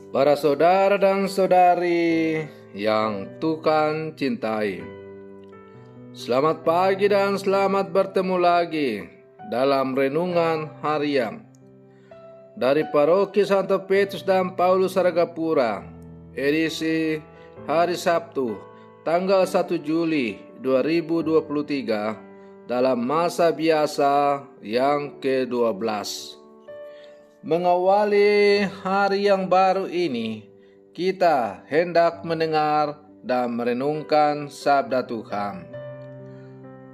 Para saudara dan saudari yang Tuhan cintai, selamat pagi dan selamat bertemu lagi dalam renungan harian dari Paroki Santo Petrus dan Paulus Saragapura, edisi hari Sabtu, tanggal 1 Juli 2023 dalam masa biasa yang ke-12. Mengawali hari yang baru ini, kita hendak mendengar dan merenungkan sabda Tuhan.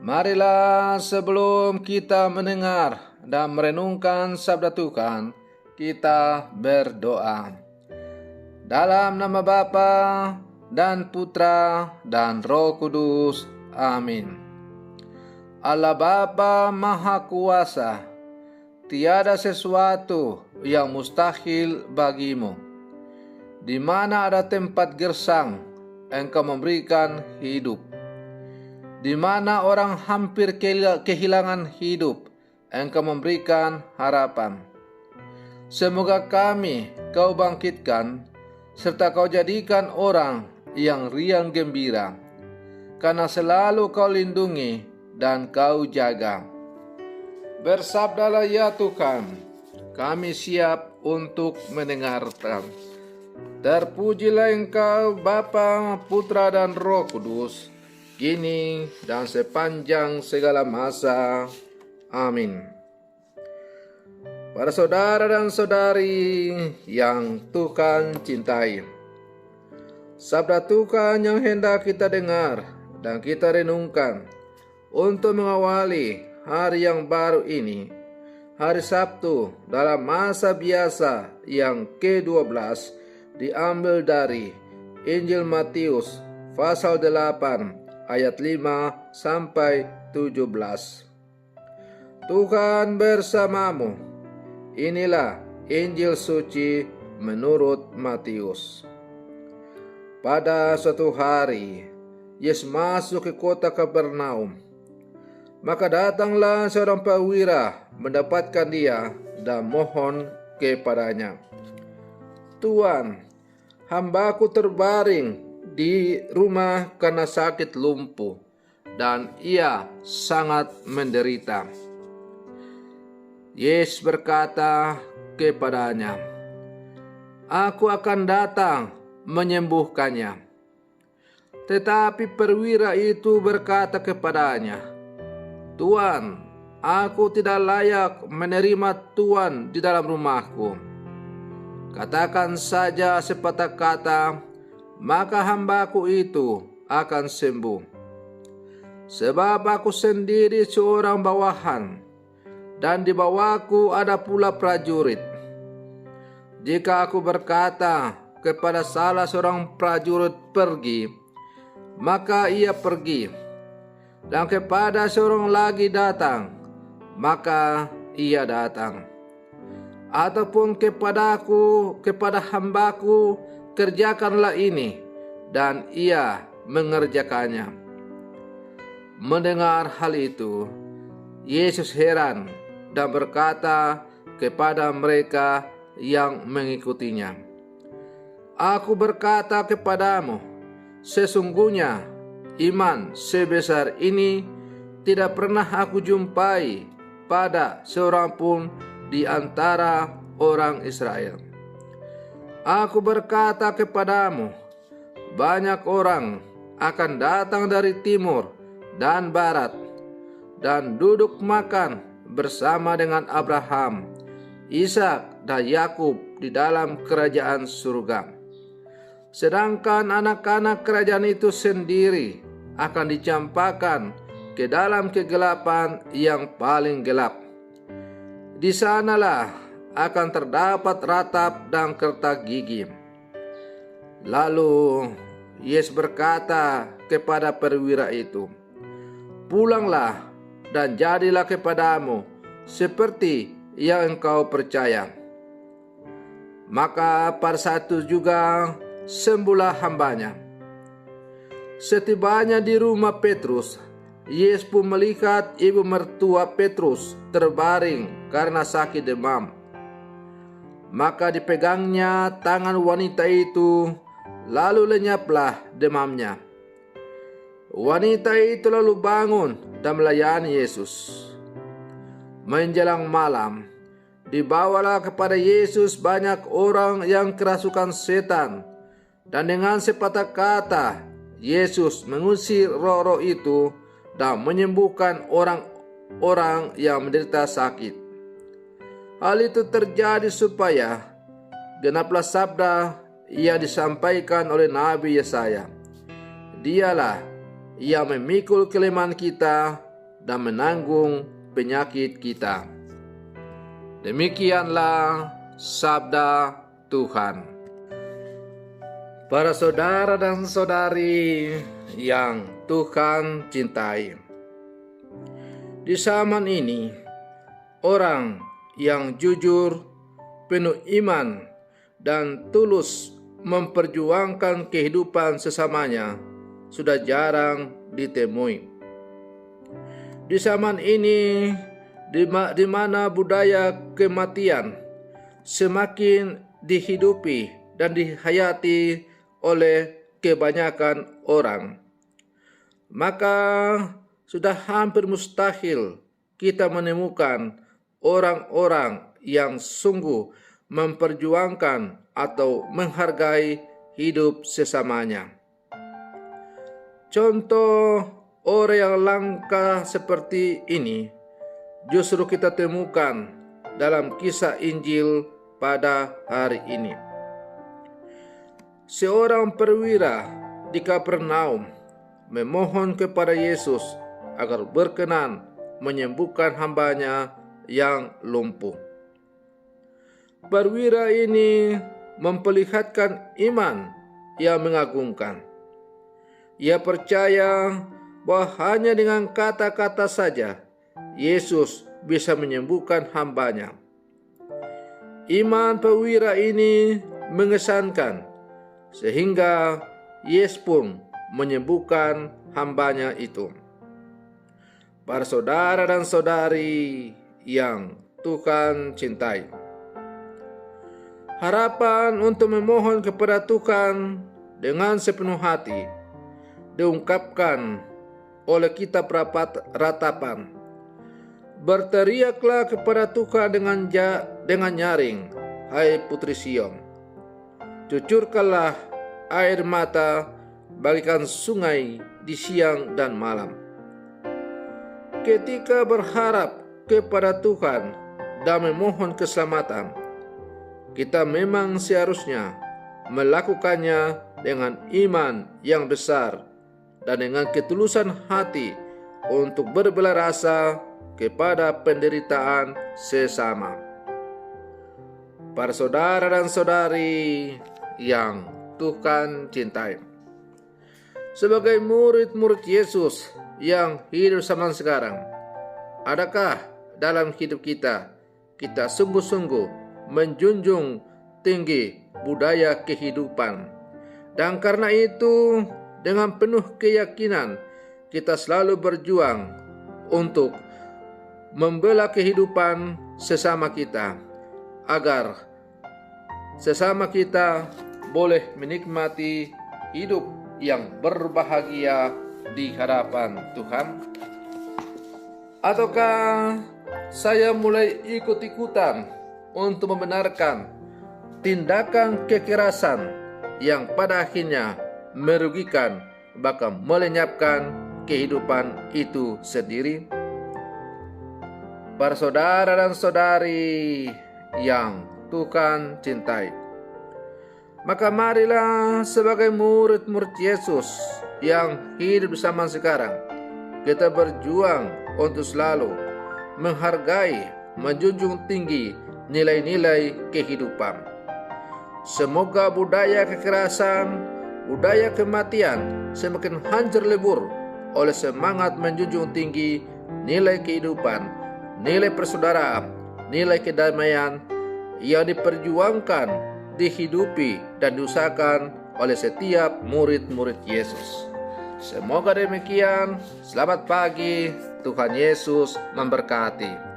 Marilah sebelum kita mendengar dan merenungkan sabda Tuhan, kita berdoa. Dalam nama Bapa dan Putra dan Roh Kudus. Amin. Allah Bapa Maha Kuasa, tiada sesuatu yang mustahil bagimu. Di mana ada tempat gersang, Engkau memberikan hidup. Di mana orang hampir kehilangan hidup, Engkau memberikan harapan. Semoga kami Kau bangkitkan, serta Kau jadikan orang yang riang gembira, karena selalu Kau lindungi dan Kau jaga. Bersabdalah ya Tuhan, kami siap untuk mendengarkan. Terpujilah Engkau Bapa, Putra dan Roh Kudus, kini dan sepanjang segala masa. Amin. Para saudara dan saudari yang Tuhan cintai, sabda Tuhan yang hendak kita dengar dan kita renungkan untuk mengawali hari yang baru ini, hari Sabtu dalam masa biasa yang ke-12, diambil dari Injil Matius pasal 8 ayat 5 sampai 17. Tuhan bersamamu. Inilah Injil suci menurut Matius. Pada suatu hari, Yesus masuk ke kota Kapernaum. Maka datanglah seorang perwira mendapatkan dia dan mohon kepadanya, "Tuan, hambaku terbaring di rumah karena sakit lumpuh, dan ia sangat menderita." Yesus berkata kepadanya, "Aku akan datang menyembuhkannya." Tetapi perwira itu berkata kepadanya, "Tuan, aku tidak layak menerima Tuan di dalam rumahku. Katakan saja sepatah kata, maka hambaku itu akan sembuh. Sebab aku sendiri seorang bawahan, dan di bawahku ada pula prajurit. Jika aku berkata kepada salah seorang prajurit pergi, maka ia pergi. Dan kepada seorang lagi datang, maka ia datang. Ataupun kepada hambaku, kerjakanlah ini, dan ia mengerjakannya." Mendengar hal itu, Yesus heran dan berkata kepada mereka yang mengikutinya, "Aku berkata kepadamu, sesungguhnya iman sebesar ini tidak pernah aku jumpai pada seorang pun di antara orang Israel. Aku berkata kepadamu, banyak orang akan datang dari timur dan barat dan duduk makan bersama dengan Abraham, Ishak dan Yakub di dalam kerajaan surga. Sedangkan anak-anak kerajaan itu sendiri akan dicampakkan ke dalam kegelapan yang paling gelap. Di sanalah akan terdapat ratap dan kertak gigi." Lalu Yesus berkata kepada perwira itu, "Pulanglah dan jadilah kepadamu seperti yang engkau percaya." Maka pada saat itu juga sembuhlah hambanya. Setibanya di rumah Petrus, Yesus pun melihat ibu mertua Petrus terbaring karena sakit demam. Maka dipegangnya tangan wanita itu, lalu lenyaplah demamnya. Wanita itu lalu bangun dan melayani Yesus. Menjelang malam, dibawalah kepada Yesus banyak orang yang kerasukan setan, dan dengan sepatah kata Yesus mengusir roh-roh itu dan menyembuhkan orang-orang yang menderita sakit. Hal itu terjadi supaya genaplah sabda yang disampaikan oleh Nabi Yesaya. Dialah yang memikul kelemahan kita dan menanggung penyakit kita. Demikianlah sabda Tuhan. Para saudara dan saudari yang Tuhan cintai, di zaman ini orang yang jujur, penuh iman, dan tulus memperjuangkan kehidupan sesamanya sudah jarang ditemui. Di zaman ini di mana budaya kematian semakin dihidupi dan dihayati oleh kebanyakan orang, maka sudah hampir mustahil kita menemukan orang-orang yang sungguh memperjuangkan atau menghargai hidup sesamanya. Contoh orang yang langka seperti ini justru kita temukan dalam kisah Injil pada hari ini. Seorang perwira di Kapernaum memohon kepada Yesus agar berkenan menyembuhkan hambanya yang lumpuh. Perwira ini memperlihatkan iman yang mengagumkan. Ia percaya bahwa hanya dengan kata-kata saja Yesus bisa menyembuhkan hambanya. Iman perwira ini mengesankan, sehingga Yesus pun menyembuhkan hambanya itu. Para saudara dan saudari yang Tuhan cintai, harapan untuk memohon kepada Tuhan dengan sepenuh hati diungkapkan oleh kitab ratapan. Berteriaklah kepada Tuhan dengan nyaring, hai putri Sion. Cucurkanlah air mata bagikan sungai di siang dan malam. Ketika berharap kepada Tuhan dan memohon keselamatan, kita memang seharusnya melakukannya dengan iman yang besar dan dengan ketulusan hati untuk berbelas rasa kepada penderitaan sesama. Para saudara dan saudari yang Tuhan cintai, sebagai murid-murid Yesus yang hidup zaman sekarang, adakah dalam hidup kita sungguh-sungguh menjunjung tinggi budaya kehidupan? Dan karena itu, dengan penuh keyakinan kita selalu berjuang untuk membela kehidupan sesama kita, agar sesama kita boleh menikmati hidup yang berbahagia di hadapan Tuhan. Ataukah saya mulai ikut-ikutan untuk membenarkan tindakan kekerasan yang pada akhirnya merugikan bahkan melenyapkan kehidupan itu sendiri? Para saudara dan saudari yang Tuhan cintai, maka marilah sebagai murid-murid Yesus yang hidup di zaman sekarang, kita berjuang untuk selalu menghargai, menjunjung tinggi nilai-nilai kehidupan. Semoga budaya kekerasan, budaya kematian semakin hancur lebur oleh semangat menjunjung tinggi nilai kehidupan, nilai persaudaraan, nilai kedamaian yang diperjuangkan, dihidupi, dan diusahakan oleh setiap murid-murid Yesus. Semoga demikian. Selamat pagi. Tuhan Yesus memberkati.